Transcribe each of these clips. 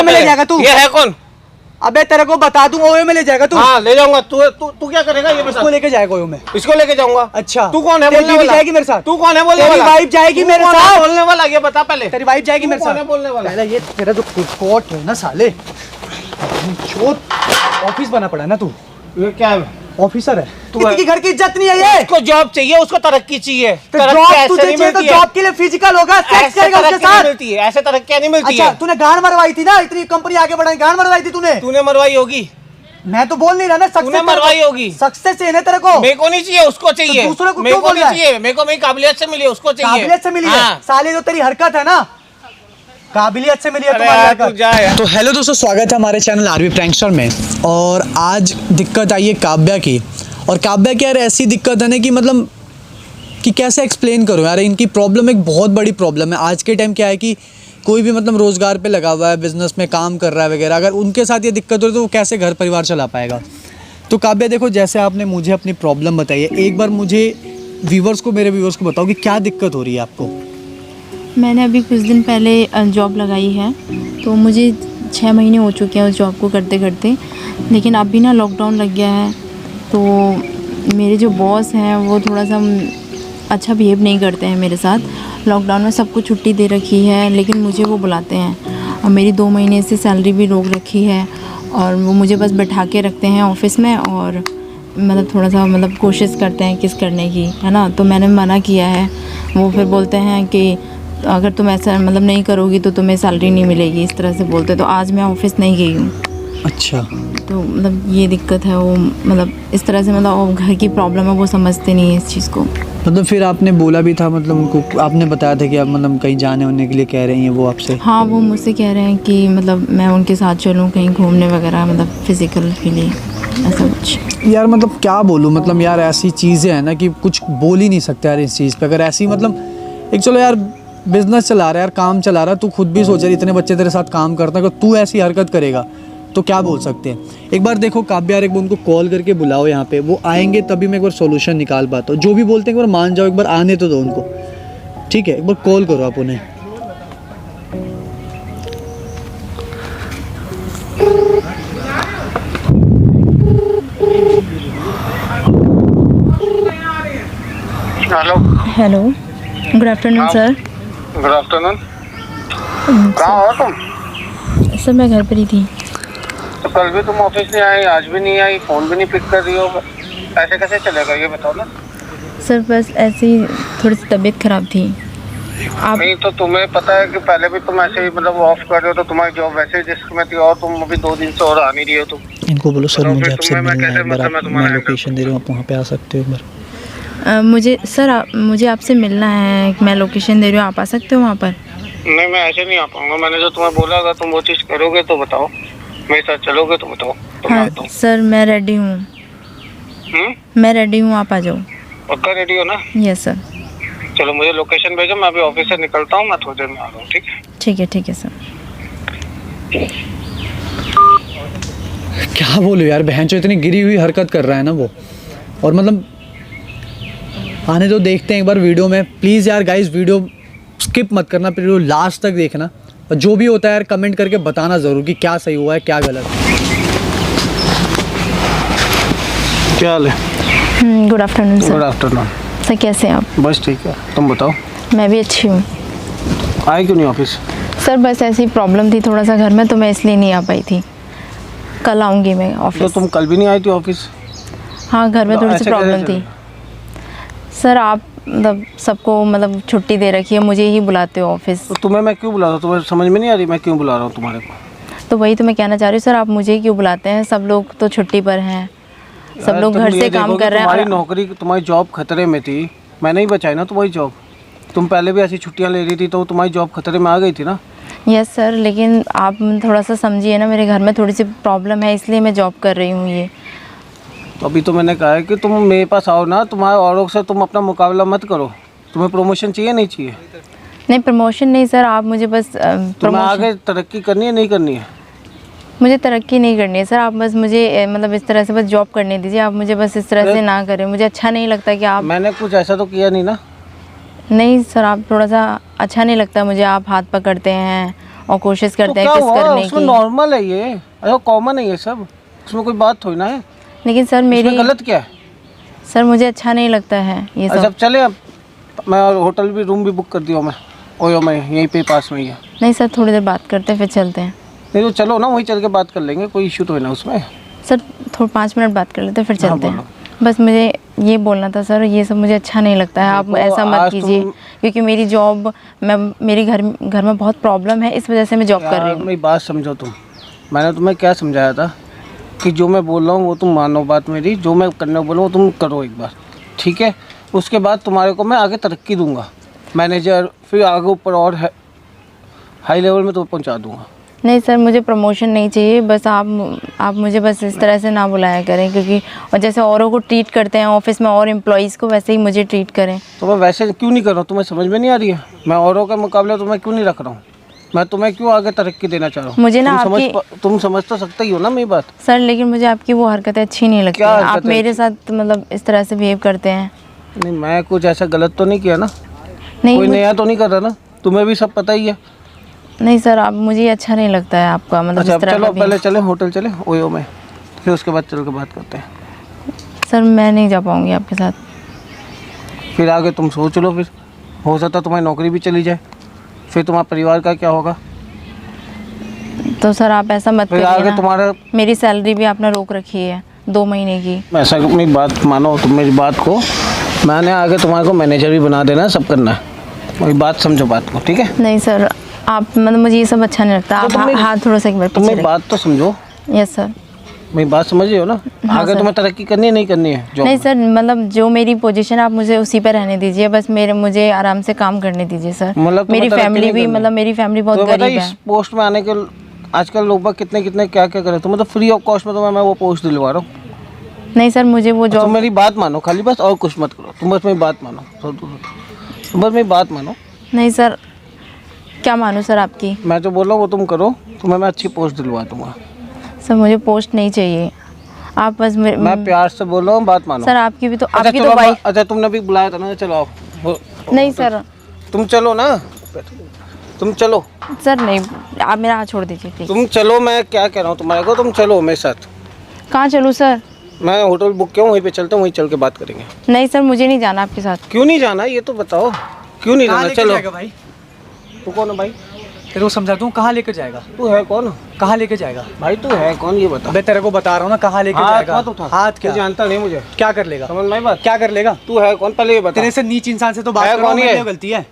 में ले जाएगा तू? ये है कौन? अबे तेरे को बता दूंगा, ओयो में ले जाएगा तू? हाँ ले जाऊंगा। तू क्या करेगा ये बता। इसको लेके जाएगा ओयो में? इसको लेके जाऊंगा। अच्छा तू कौन है तेरी बोलने बीवी वाला? जाएगी मेरे साथ? तू कौन है बोलने वाला? तेरी वाइफ जाएगी मेरे साथ? बोलने वाला ये बता पहले। तेरी वाइफ जाएगी मेरे तू कौन साथ? है बोलने वाला? पहले ये तेरा जो कोट है ना साले, ऑफिस बना पड़ा ना तू। ये क्या है? ऑफिसर है तू किसी है। की घर की इज्जत नहीं है ये। उसको जॉब चाहिए, उसको तरक्की चाहिए। तो तरक्की जॉब ऐसे तुझे नहीं चाहिए तो मिलती है। जॉब के लिए फिजिकल होगा, सेक्स ऐसे करेगा उसके तरक्की नहीं साथ। मिलती है, ऐसे तरक्की नहीं मिलती अच्छा है। तूने गांड मरवाई थी ना, इतनी कंपनी आगे बढ़ाई, गांड मरवाई थी तूने। तूने मरवाई होगी। मैं तो बोल नहीं रहा ना, तूने मरवाई होगी। सक्सेस चाहिए ना तेरे को। मेरे को नहीं चाहिए, उसको चाहिए। तो दूसरे को मेरे क्यों को बोल नहीं रहा है? चाहिए, मेरे को मेरी काबिलियत से मिली है, उसको चाहिए। काबिलियत से मिली है हाँ। साले, जो तेरी हरकत है ना काबिलियत से मिली है अरे तुम्हारी यार, हरकत। तू जा यार। तो हेलो दोस्तों, स्वागत है हमारे चैनल आरवी प्रैंकस्टर में। और आज दिक्कत आई है काव्या की। और काव्या की यार ऐसी दिक्कत है ना कि मतलब कि कैसे एक्सप्लेन करूँ यार। इनकी प्रॉब्लम एक बहुत बड़ी प्रॉब्लम है। आज के टाइम क्या है कि कोई भी मतलब रोज़गार पे लगा हुआ है, बिजनेस में काम कर रहा है वगैरह, अगर उनके साथ ये दिक्कत हो तो वो कैसे घर परिवार चला पाएगा। तो काव्या देखो, जैसे आपने मुझे अपनी प्रॉब्लम बताई है, एक बार मुझे मेरे व्यूवर्स को बताओ कि क्या दिक्कत हो रही है आपको। मैंने अभी कुछ दिन पहले जॉब लगाई है, तो मुझे 6 महीने हो चुके हैं उस जॉब को करते करते। लेकिन अभी ना लॉकडाउन लग गया है, तो मेरे जो बॉस हैं वो थोड़ा सा अच्छा बिहेव नहीं करते हैं मेरे साथ। लॉकडाउन में सबको छुट्टी दे रखी है, लेकिन मुझे वो बुलाते हैं। और मेरी 2 महीने से सैलरी भी रोक रखी है, और वो मुझे बस बैठा के रखते हैं ऑफिस में, और मतलब थोड़ा सा मतलब कोशिश करते हैं किस करने की, है ना। तो मैंने मना किया है। वो फिर बोलते हैं कि अगर तुम ऐसा मतलब नहीं करोगी तो तुम्हें सैलरी नहीं मिलेगी, इस तरह से बोलते। तो आज मैं ऑफिस नहीं गई हूँ। अच्छा, तो मतलब ये दिक्कत है। वो मतलब इस तरह से मतलब घर की प्रॉब्लम है, वो समझते नहीं है इस चीज़ को। मतलब फिर आपने बोला भी था, मतलब उनको आपने बताया था कि आप मतलब कहीं जाने होने के लिए कह रही हैं वो आपसे? हाँ, वो मुझसे कह रहे हैं कि मतलब मैं उनके साथ चलूँ कहीं घूमने वगैरह, मतलब फिज़िकल के लिए, ऐसा कुछ। यार मतलब क्या बोलूँ, मतलब यार ऐसी चीज़ें हैं ना कि कुछ बोल ही नहीं सकते यार इस चीज़ पे। अगर ऐसी मतलब एक चलो यार बिजनेस चला रहा है यार, काम चला रहा है, तू खुद भी सोच रही इतने बच्चे तेरे साथ काम करते हैं, अगर तू ऐसी हरकत करेगा तो क्या बोल सकते हैं। एक बार देखो काव्या, एक बार उनको कॉल करके बुलाओ यहाँ पे, वो आएंगे तभी मैं एक बार सॉल्यूशन निकाल पाता हूँ। जो भी बोलते हैं एक बार मान जाओ, एक बार आने तो दो उनको, ठीक है। एक बार कॉल करो आप उन्हें। Hello. Hello, good afternoon sir. Good afternoon. कहाँ हो तुम? सर मैं घर पर ही थी। तो कल भी तुम ऑफिस नहीं आई, आज भी नहीं आई, फोन भी नहीं पिक कर रही हो, ऐसे कैसे चलेगा ये बताओ ना। सर बस ऐसे ही थोड़ी सी तबीयत ख़राब थी। आप नहीं तो तुम्हें पता है कि पहले भी तुम ऐसे ही मतलब ऑफ कर रहे हो, तो तुम्हारी जॉब वैसे ही रिस्क में थी, और तुम अभी 2 दिन से और आ नहीं रही हो। तुम इनको बोलो सर तो मुझे फिर आपसे तुम्हें मैं मिलना है कैसे एक बार, मतलब मैं मैं तुम्हारा लोकेशन दे रहा हूँ, आप वहाँ पे आ सकते हो एक बार। मुझे आपसे मिलना है। मैं लोकेशन दे रही हूँ, आप आ सकते हो वहाँ पर? नहीं, मैं ऐसे नहीं आ पाऊंगा। मैंने जो तुम्हें बोला, अगर तुम वो चीज़ करोगे तो बताओ, मेरे साथ चलोगे तो बताओ, तो मैं हाँ आता हूँ। सर, मैं रेडी हूँ। मैं रेडी हूँ, आप आ जाओ। पक्का रेडी हो ना? Yes sir. चलो मुझे लोकेशन भेजो, मैं अभी ऑफिस से निकलता हूँ, मैं थोड़ी देर में आ रहा हूँ, ठीक है? ठीक है सर। क्या बोलूं यार, बहन चो इतनी गिरी हुई हरकत कर रहा है ना वो। और मतलब आने तो देखते हैं एक बार वीडियो में। प्लीज़ यार गाइस, वीडियो स्किप मत करना, वीडियो लास्ट तक देखना, और जो भी होता है यार कमेंट करके बताना ज़रूर कि क्या सही हुआ है क्या गलत। क्या हाल है? Good afternoon good sir. Afternoon. Sir कैसे हैं आप? बस ठीक है, तुम बताओ। मैं भी अच्छी हूँ। आए क्यों नहीं ऑफिस? सर बस ऐसी प्रॉब्लम थी थोड़ा सा घर में, तो मैं इसलिए नहीं आ पाई थी। कल आऊँगी मैं तो ऑफिस। तुम कल भी नहीं आई थी ऑफिस? हाँ, घर में तो थोड़ी सी ऐसे प्रॉब्लम कैसे थी। सर आप मतलब सबको मतलब छुट्टी दे रखी है, मुझे ही बुलाते हो ऑफिस। तो तुम्हें मैं क्यों बुला रहा हूँ? तुम्हें समझ में नहीं आ रही मैं क्यों बुला रहा हूँ तुम्हारे को? तो वही तो मैं कहना चाह रही हूँ सर, आप मुझे ही क्यों बुलाते हैं? सब लोग तो छुट्टी पर हैं, सब यार, लोग तुम घर ये से काम देखो कि कर रहे हैं। तुम्हारी नौकरी, तुम्हारी जॉब खतरे में थी, मैंने ही बचाई ना तुम्हारी जॉब। तुम पहले भी ऐसी छुट्टियां ले रही थी तो तुम्हारी जॉब खतरे में आ गई थी ना। यस सर, लेकिन आप थोड़ा सा समझिए ना, मेरे घर में थोड़ी सी प्रॉब्लम है, इसलिए मैं जॉब कर रही हूँ ये। तो अभी तो मैंने कहा है कि तुम मेरे पास आओ ना, तुम्हारे औरों से तुम अपना मुकाबला मत करो। तुम्हें प्रमोशन चाहिए नहीं चाहिए? नहीं, प्रमोशन नहीं सर, आप मुझे बस तुम्हें आगे तरक्की करनी है नहीं करनी है? मुझे तरक्की नहीं करनी है सर, आप बस मुझे मतलब इस तरह से बस जॉब करने दीजिए। आप मुझे बस इस तरह से ना करें, मुझे अच्छा नहीं लगता कि आप। मैंने कुछ ऐसा तो किया नहीं ना। नहीं सर, आप थोड़ा सा अच्छा नहीं लगता मुझे, आप हाथ पकड़ते हैं और कोशिश तो करते हैं क्या किस हुआ? करने उसमें की। नॉर्मल है ये, अरे कॉमन है ये सब, उसमें कोई बात थोड़ी ना है। लेकिन सर इसमें मेरी गलत क्या है? सर मुझे अच्छा नहीं लगता है ये अच्छा सब। अब चले, अब मैं होटल भी, रूम भी बुक कर दिया मैं ओयो में, यहीं पे पास में ही है। नहीं सर, थोड़ी देर बात करते हैं फिर चलते हैं। नहीं तो चलो ना, वहीं चल के बात कर लेंगे, कोई इशू तो है ना उसमें। सर 5 मिनट बात कर लेते हैं फिर हाँ, चलते बोलो। हैं। बस मुझे ये बोलना था सर, ये सब मुझे अच्छा नहीं लगता है, आप देखो, ऐसा मत आज कीजिए तुम- क्योंकि मेरी जॉब, मैं मेरी घर में बहुत प्रॉब्लम है, इस वजह से मैं जॉब कर रही यार हूँ। मेरी बात समझो तुम, मैंने तुम्हें क्या समझाया था कि जो मैं बोल रहा हूँ वो तुम मानो बात मेरी, जो मैं करने बोल रहा हूँ तुम करो एक बार, ठीक है? उसके बाद तुम्हारे को मैं आगे तरक्की दूंगा, मैनेजर, फिर आगे ऊपर और हाई लेवल में तो पहुँचा दूंगा। नहीं सर, मुझे प्रमोशन नहीं चाहिए, बस आप मुझे बस इस तरह से ना बुलाया करें, क्योंकि और जैसे औरों को ट्रीट करते हैं ऑफिस में और एम्प्लॉयज़ को, वैसे ही मुझे ट्रीट करें। तो मैं वैसे क्यों नहीं कर रहा हूँ, तुम्हें समझ में नहीं आ रही है? मैं औरों के मुकाबले तुम्हें क्यों नहीं रख रहा हूँ? मैं तुम्हें क्यों आगे तरक्की देना चाह रहा हूँ? मुझे ना तुम समझ तो सकते ही हो ना मेरी बात। सर लेकिन मुझे आपकी वो हरकतें अच्छी नहीं लगती क्या हैं। हरकतें आप मेरे साथ मतलब इस तरह से बिहेव करते हैं। नहीं, मैं कुछ ऐसा गलत तो नहीं किया ना, नहीं कोई नया तो नहीं कर रहा ना, तुम्हें भी सब पता ही है। नहीं सर, आप मुझे अच्छा नहीं लगता है आपका मतलब अच्छा इस तरह चलो का पहले चले होटल, चले ओयो में, फिर उसके बाद चल के बात करते हैं। सर मैं नहीं जा पाऊँगी आपके साथ। फिर आगे तुम सोच लो, फिर हो सकता तुम्हारी नौकरी भी चली जाए, फिर तुम्हारे परिवार का क्या होगा? तो सर आप ऐसा मत फिर करिए आगे ना। तुम्हारा, मेरी सैलरी भी आपने रोक रखी है 2 महीने की। ऐसा मेरी बात मानो, तुम मेरी बात को, मैंने आगे तुम्हारे को मैनेजर भी बना देना है, सब करना है, मेरी बात समझो बात को, ठीक है? नहीं सर, आप मतलब मुझे ये सब अच्छा नहीं लगता। आप तुम मेरी- हाथ थोड़ा सा एक बार तुम पीछे मेरी बात तो समझो, रखिए। Yes sir. मेरी बात समझ रही हो ना? हाँ, आगे सर। तुम्हें तरक्की करनी है नहीं करनी है जॉब नहीं में? सर, मतलब जो मेरी पोजीशन है आप मुझे उसी पे रहने दीजिए, बस मुझे आराम से काम करने दीजिए सर। मतलब तुम्हें मेरी तरक्की फैमिली नहीं भी करनी? मतलब मेरी फैमिली बहुत तो पता गरीब है है। इस पोस्ट में आने के आजकल लोग बाग कितने कितने क्या क्या करे, तुम्हें तो फ्री ऑफ कॉस्ट में तुम्हें मैं वो पोस्ट दिलवा रहा हूँ। नहीं सर, मुझे वो तुम जॉब मेरी बात मानो खाली, बस और कुछ मत करो, तुम बस मेरी बात मानो, तुम बस मेरी बात मानो। नहीं सर, क्या मानूँ सर आपकी? मैं जो बोल रहा हूँ वो तुम करो, तुम्हें मैं अच्छी पोस्ट दिलवा दूंगा। सर मुझे पोस्ट नहीं चाहिए, आप बस मैं प्यार से बोल रहा हूँ, बात मानो। सर आपकी भी तो अच्छा आपकी चलो, तो वाइफ। अच्छा तुमने भी बुलाया था ना, चलो आओ। नहीं सर, तुम चलो ना, तुम चलो, सर नहीं, आप मेरा हाथ छोड़ दीजिए प्लीज। तुम चलो, मैं क्या कह रहा हूँ तुम्हारे को, तुम चलो मेरे साथ। कहाँ चलूँ सर? मैं होटल बुक किया हूँ, वहीं पे चलते हैं, वहीं चल के बात करेंगे। नहीं सर, मुझे नहीं जाना आपके साथ। क्यों नहीं जाना ये तो बताओ, क्यों नहीं कहाँ जाना? लेकर चलो। जाएगा भाई? तू कौन है भाई? तेरे को समझाता हूँ, कहाँ लेकर जाएगा? तू है कौन? कहाँ लेकर जाएगा? भाई तू है कौन ये बता। मैं तेरे को बता रहा हूँ ना, कहाँ लेकर हाथ जाएगा? मत उठा, हाथ तू क्या? जानता नहीं मुझे, क्या कर लेगा? समझ में आई बात? क्या कर लेगा? तू है कौन पहले ये बता। तेरे से नीच इंसान से तो बात है कर रहा हूँ, कौन ये? मेरी गलती है।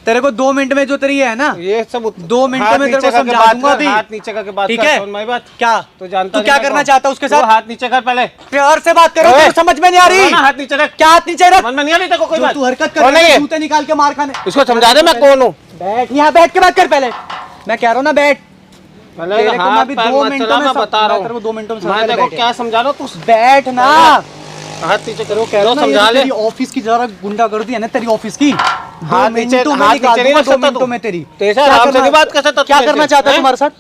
तेरे को 2 मिनट में जो तेरी है ना, ये सब 2 मिनट हाथ में तेरे नीचे को करके समझा बात दूंगा कर, अभी। हाथ नीचे करके बात ठीक कर, है? समझ में आई बात? क्या तो जानता तू क्या करना चाहता है उसके साथ? हाथ नीचे कर पहले, प्यार से बात करो, तेरे को समझ में नहीं आ रही? हाथ नीचे रख। क्या हाथ नीचे रख? समझ में नहीं आ रही तेरे को कोई जो बात? तू हरकत कर कौन रहा है है, ये? जूते निकाल के मार खाने। इसको समझा दे मैं कौन हूँ। बैठ, यहाँ बैठ के बात कर पहले। मैं कह रहा हूँ ना, बैठ। पहले तेरे को मैं हाथ अभी पैर 2 मत मिनटों चला, में मैं बता रहा मैं तेरे को 2 मिनटों हूँ। में मैं समझा तेरे को बैठ। क्या समझा रहा हूँ, तू बैठ ना। हाथ नीचे करो, कह रहा हूँ ना, समझा ये ले। तेरी ऑफिस की जरा गुंडा कर दी है ना, तेरी ऑफिस की। हाथ नीचे, हाथ नीचे नहीं रख 2 सकता मिनटों तू। में तेरी। तेरे क्या साथ आराम से करना- नहीं बात कर सकता तू क्या मेरे करना से, चाहता है हैं? तुम्हारे साथ?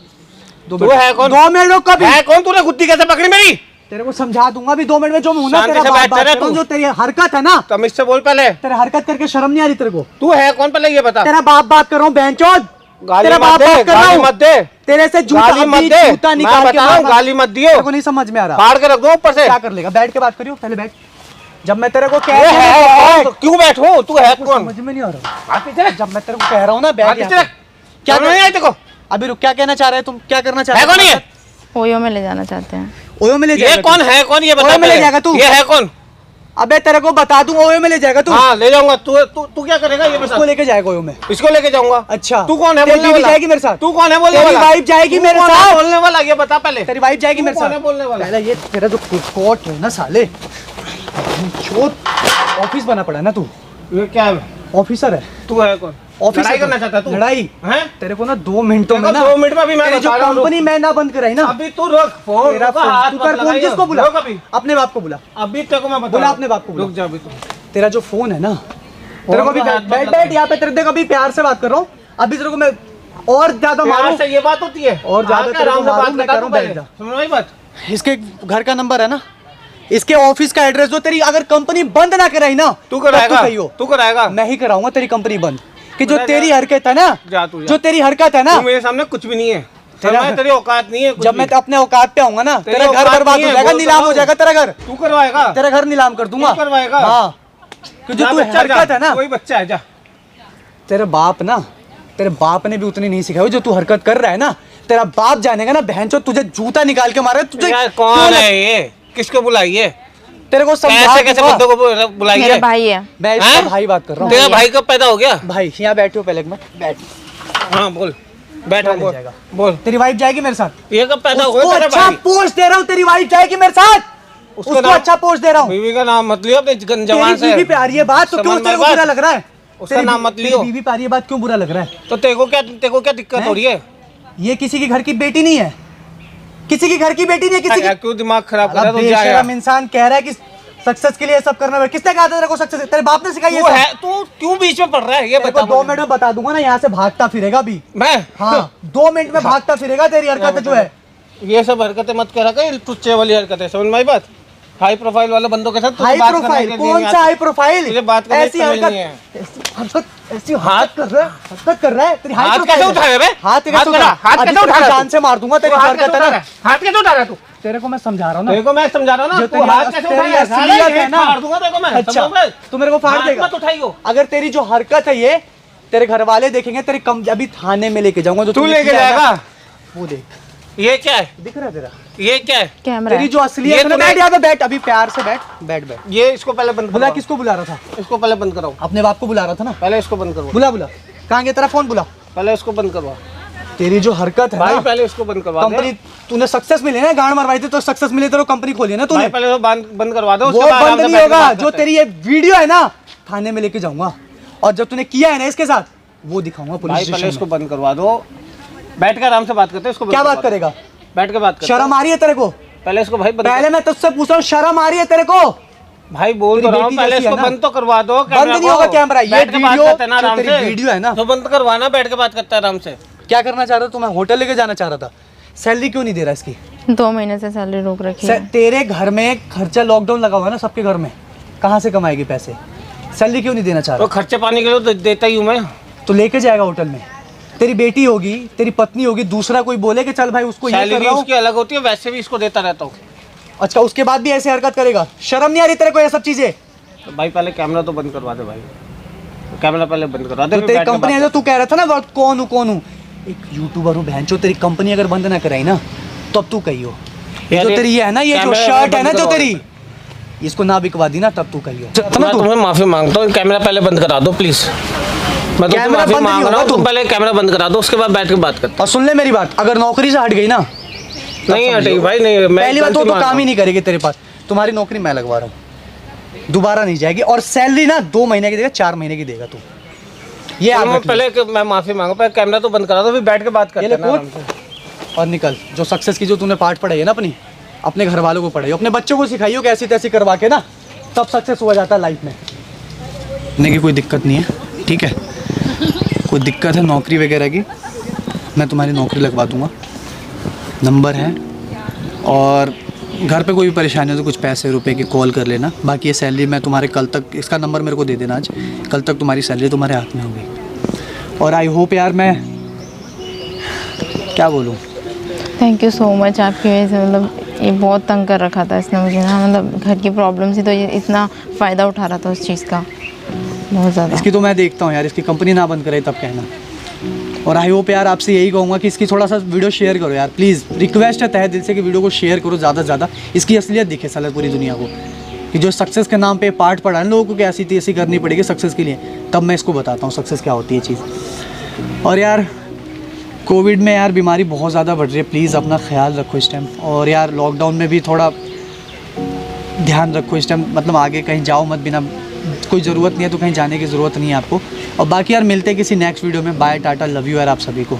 तू है कौन? 2 मिनट रुक कभी। है कौन? तूने गुत्ती कैसे पकड़ी मेरी? तेरे को समझा दूंगा अभी 2 मिनट में, जो मैं हूं ना शांति तेरा से बात बैठता बात रह कर रहा हूं, तू। जो तेरी हरकत है ना, तमीज से बोल पहले। तेरे हरकत करके शर्म नहीं आ रही तेरे को? तू है कौन पहले ये बता। तेरा बाप बात कर रहा हूँ, बेंचोद। गाली तेरा मत बाप दे, बात कर रहा गाली हूँ। मत दे, तेरे से जूता गाली मत अभी दे। जूता मैं निकाल के बता रहा हूँ, मारना। गाली मत दियो। तेरे को नहीं समझ में आ रहा। फाड़ के रख दो ऊपर से। क्या कर लेगा? बैठ के बात करियो, पहले बैठ। जब मैं तेरे को कह ये रहा है हूँ कौन? क्यों बैठो? तू है कौन? समझ में नहीं आ रहा। जब मैं तेरे को कह रहा हूँ ना, हाथ बैठ नीचे यहाँ रख। पे। क्या समझ में नहीं आई तेरे को? अभी रुक, क्या कहना चाह रहे हैं तुम? क्या करना चाह है रहे कौन ये? ओयो में ले जाना चाहते हैं। ओयो में ले ये जाएगा कौन तू? है कौन ये बता ओयो में ले पहले। जाएगा तू? ये है कौन? अबे तेरे को बता दूं, ओयो में ले जाएगा तू? हाँ ले जाऊंगा। तू तू तू क्या करेगा ये बता। इसको लेके जाएगा ओयो में। इसको लेके जाऊंगा। अच्छा, तू कौन है तेरी बोलने बीवी वाला? जाएगी मेरे साथ? तू कौन है बोलने तेरी वाला? वाइफ जाएगी तू मेरे कौन है साथ? बोलने वाला ये बता पहले। तेरी वाइफ जाएगी तू मेरे कौन साथ? है बोलने वाला? पहले ये तेरा जो कोट है ना साले, ऑफिस बना पड़ा है ना तू, ये क्या है? ऑफिसर है। तू है कौन? ऑफिसर लड़ाई करना चाहता है तू? लड़ाई? हैं? तेरे को ना 2 मिनटों में देखो, ना 2 मिनट में अभी मैं तेरी जो बता रहा हूँ, कंपनी मैं ना बंद कराई ना, अभी तू रुक फोन। तेरा रुक, फोन हाथ तू मत कर, फोन लगाइयो। किसको बुला? रुक अभी। अपने बाप को बुला। अभी तेरे को मैं बता बुला रहा हूँ। अपने बाप को बुला। रुक जा अभी तू। तेरा जो फोन है ना, तेरे को अभी को हाथ मत बैठ लगा। बैठ यहाँ पे, तेरे देख अभी प्यार से बात कर रहा हूँ। अभी तेरे को मैं और ज्यादा प्यार मारूं। से ये बात होती है? और ज्यादा आके तेरे को आराम से मारूं, बात मैं बता कह रहा तू हूं, पहले। बैठ जा। समझ में आई बात? इसके घर का नंबर है ना, इसके ऑफिस का एड्रेस, जो तेरी अगर कंपनी बंद ना कराई ना, तू तब कराएगा? सही हो। तू कराएगा? मैं ही कराऊंगा तेरी कंपनी बंद। कि जो जा, तेरी जा। हरकत है ना, जा तू जा। जो तेरी हरकत है ना, तू मेरे सामने कुछ भी नहीं है, तेरा- तेरी औकात नहीं है कुछ जब मैं भी। अपने औकात पे आऊंगा ना, तेरी तेरा घर औकात बर्बाद नहीं हो है, जाएगा, बोल तो नीलाम हो रहा जाएगा तेरा घर, तू करवाएगा, तेरा घर नीलाम कर दूंगा। तू करवाएगा। हाँ, कि जो जा तू बच्चा, हरकत जा। है ना, कोई बच्चा है, जा। तेरे बाप ना, तेरे बाप ने भी उतनी नहीं सिखाई जो तू हरकत कर रहा है ना। तेरा बाप जानेगा ना बहनचोद, तुझे जूता निकाल के मारे तुझे। यार क्यों कौन लग- है ये, किसको बुलाइए, तेरे को समझा कैसे कैसे दूंगा। बंदों को बुलाइए। मेरा भाई है। मैं इसका हैं? भाई बात कर रहा तेरा हूँ। भाई कब पैदा हो गया? भाई यहाँ बैठो पहले एक मिनट, बैठ। हाँ बोल, बैठ, क्या ले बोल जाएगा? बोल। तेरी वाइफ जाएगी मेरे साथ। ये कब पैदा उसको हुआ तेरा अच्छा भाई? पोस्ट दे रहा हूँ, तेरी वाइफ जाएगी मेरे साथ। उसको नाम- अच्छा पोस्ट दे रहा हूँ। बीवी का नाम मत लियो अपने जवान तेरी से। बीवी पे आ रही है बात तो क्यों समझ तेरे में को बात? बुरा लग रहा है? उसका तेरी नाम मत तेरी लियो। बीवी पे आ रही है बात, क्यों बुरा लग रहा है? तो तेरे को क्या दिक्कत हैं? हो रही है? ये किसी के घर की बेटी नहीं है, किसी के घर की बेटी नहीं है, किसी यार की। क्यों दिमाग खराब कर रहा साला है? तो जा यार। बेशरम इंसान कह रहा है कि सक्सेस के लिए सब करना है। किसने कहा था तेरे को सक्सेस? तेरे बाप ने सिखाई तू है है, तू क्यों बीच में पड़ रहा है ये तेरे को बता 2 मुझे। मिनट में बता दूंगा ना, यहाँ से भागता फिरेगा भी। मैं हाँ 2 मिनट में भागता फिरेगा, तेरी हरकत जो है। ये सब हरकतें मत करा कर, टुच्चे वाली हरकतें, समझ में आई बात? हाई प्रोफाइल वाले बंदों के साथ तुझे हाई बात करने प्रोफाइल? के लिए कौन नहीं सा आता। High profile? तुझे बात करने ऐसी की तमीज हरकत, नहीं है। ऐसी हरकत कर रहा है, हरकत कर रहा है। तेरी हाई हाथ प्रोफाइल कैसे है। उठाया बे? हाथ कैसे हाथ उठा? करा, हाथ अभी कैसे तेरे उठा को रहा है जान से मार दूंगा तेरी तू हाथ हरकत कैसे है उठा ना। रहा है? हाथ कैसे उठा रहा है तू? तेरे को मैं समझा रहा हूँ ना, तेरे को मैं समझा रहा हूँ ना, जो तू तेरी हाथ कैसे तेरी उठाया? असलियत है ना। मार दूंगा तेरे को मैं, अच्छा समझ में? तू मेरे को फाड़ हाथ देगा। मत उठाइयो। अगर तेरी जो हरकत है ये तेरे घर वाले देखेंगे, तेरे कम अभी थाने में लेके जाऊंगा। जो तू तूने लेके किया है ना, जाएगा? वो देख, ये क्या है? दिख रहा है तेरा ये क्या है? कैमरा तेरी है। जो असलियत ये है ना। तूने- बैठ यहाँ पे, बैठ अभी प्यार से बैठ, बैठ बैठ। ये इसको पहले बंद बुला, करवाओ। किसको बुला रहा था? इसको पहले बंद कराओ, अपने बाप को बुला रहा था ना। पहले इसको बंद करवाओ, बुला बुला, कहाँ गया तेरा फोन? बुला। पहले इसको बंद करवा तेरी जो हरकत है भाई, ना, पहले इसको बंद करवा दे। कंपनी तूने सक्सेस मिले ना, गांड मरवाई थी तो सक्सेस मिले, तेरे को कंपनी खोली है ना तूने। भाई पहले तो बंद करवा दो, वो उसके बाद आराम बंद से नहीं बैठ के होगा। बात जो करते हैं। तेरी ये वीडियो है ना, थाने में लेके जाऊंगा, और जब तूने किया है ना इसके साथ, वो दिखाऊंगा पुलिस भाई पहले स्टेशन इसको में। बंद करवा दो, बैठ के आराम से बात करते हैं। इसको बंद क्या बात करवा दो। करेगा? बैठ के बात करते शर्म आ रही है तेरे को? हैं। पहले इसको भाई बंद पहले मैं तुझसे पूछ रहा हूँ, शर्म आ रही है तेरे को? भाई बोल तेरी तो रहा हूँ, बेटी पहले जैसी है इसको ना। बंद तो करवा दो। बंद नहीं होगा कैमरा। ये बैठ के बात वीडियो करते हैं ना जो आराम तेरी से। वीडियो है ना, तो बंद करवाना, बैठ के बात करते हैं आराम से। क्या करना चाह रहा था तू? मैं होटल लेके जाना चाह रहा था। सैलरी क्यों नहीं दे रहा इसकी? 2 महीने से सैलरी रोक रखी है। तेरे घर में खर्चा, लॉकडाउन लगा हुआ है ना सबके घर में, कहाँ से कमाएगी पैसे? सैलरी क्यों नहीं देना चाह तो रहा? खर्चे पानी के लिए तो देता ही हूँ मैं। तो लेके जाएगा होटल में, तेरी बेटी होगी, तेरी पत्नी होगी, दूसरा कोई बोले कि चल भाई उसको ये कर सैलरी रहा हूँ। उसकी अलग होती है, वैसे भी इसको देता रहता हूँ। अच्छा, उसके बाद भी ऐसे हरकत करेगा? शर्म नहीं आ रही तेरे को ये सब चीजें? तो भाई पहले कैमरा तो बंद करवा दे भाई, कैमरा पहले बंद करवा दे। जो फिर तेरी बैठ के कंपनी है, बात जो तू कह रहा था ना बहुत कौन हूँ, एक यूट्यूबर हूँ बहन, जो तेरी कंपनी अगर बंद ना कराई ना, तब तू कही हो। ये यार जो ये तेरी ये है ना, ये जो कैमरा शर्ट है ना बंद जो करवा तेरी, इसको ना बिकवा दी ना, तब तू कही हो। कर। मैं तुम्हें माफी मांगता हूँ, कैमरा पहले बंद करा दो प्लीज। मैं तुमसे कैमरा माफी बंद नहीं मांग रहा होगा हूँ, तुम तुम। पहले कैमरा बंद करा दो, उसके बाद बैठ के बात करते और सुन ले मेरी बात, अगर नौकरी से हट गई ना, नहीं हटेगी भाई, नहीं। मैं पहली बात गलती तो मानता काम ही हूँ। नहीं करेगी तेरे पास। तुम्हारी नौकरी मैं लगवा रहा हूँ, दोबारा नहीं जाएगी। और सैलरी ना 2 महीने की देगा, 4 महीने की देगा तू, ये तो याद मैं रख ले। पहले मैं माफी मांगू, पहले कैमरा तो बंद करा दो, फिर बैठ के बात ये करते ले हैं ना आराम फोन से। और निकल। जो सक्सेस की जो तूने पार्ट पढ़ाई है ना अपने घर वालों को पढ़ाइयो, अपने बच्चों को सिखाइयो कि ऐसी तैसी करवा के ना, तब सक्सेस हुआ जाता है लाइफ में। नहीं की कोई दिक्कत नहीं है, ठीक है? कोई दिक्कत है नौकरी वगैरह की, मैं तुम्हारी नौकरी लगवा दूंगा, नंबर है। और घर पे कोई भी परेशानी हो तो कुछ पैसे रुपए की कॉल कर लेना। बाकी ये सैलरी मैं तुम्हारे कल तक, इसका नंबर मेरे को दे देना, आज कल तक तुम्हारी सैलरी तुम्हारे हाथ में होगी। और आई होप यार, मैं क्या बोलूँ, थैंक यू सो मच। आपकी वजह से मतलब ये बहुत तंग कर रखा था इसने मुझे ना, मतलब घर की प्रॉब्लम थी, तो ये इतना फ़ायदा उठा रहा था उस चीज़ का, बहुत ज़्यादा। इसकी तो मैं देखता हूँ यार, इसकी कंपनी ना बंद करे तब कहना। और आई होप यार, आपसे यही कहूँगा कि इसकी थोड़ा सा वीडियो शेयर करो यार, प्लीज़ रिक्वेस्ट है तहे दिल से कि वीडियो को शेयर करो ज़्यादा से ज़्यादा, इसकी असलियत दिखे साला पूरी दुनिया को, कि जो सक्सेस के नाम पे पार्ट पढ़ा है लोगों को कि ऐसी थी ऐसी करनी पड़ेगी सक्सेस के लिए, तब मैं इसको बताता हूँ सक्सेस क्या होती है चीज़। और यार कोविड में यार बीमारी बहुत ज़्यादा बढ़ रही है, प्लीज़ अपना ख्याल रखो इस टाइम। और यार लॉकडाउन में भी थोड़ा ध्यान रखो इस टाइम, मतलब आगे कहीं जाओ मत, बिना कोई ज़रूरत नहीं है तो कहीं जाने की ज़रूरत नहीं है आपको। और बाकी यार मिलते हैं किसी नेक्स्ट वीडियो में। बाय, टाटा, लव यू यार आप सभी को।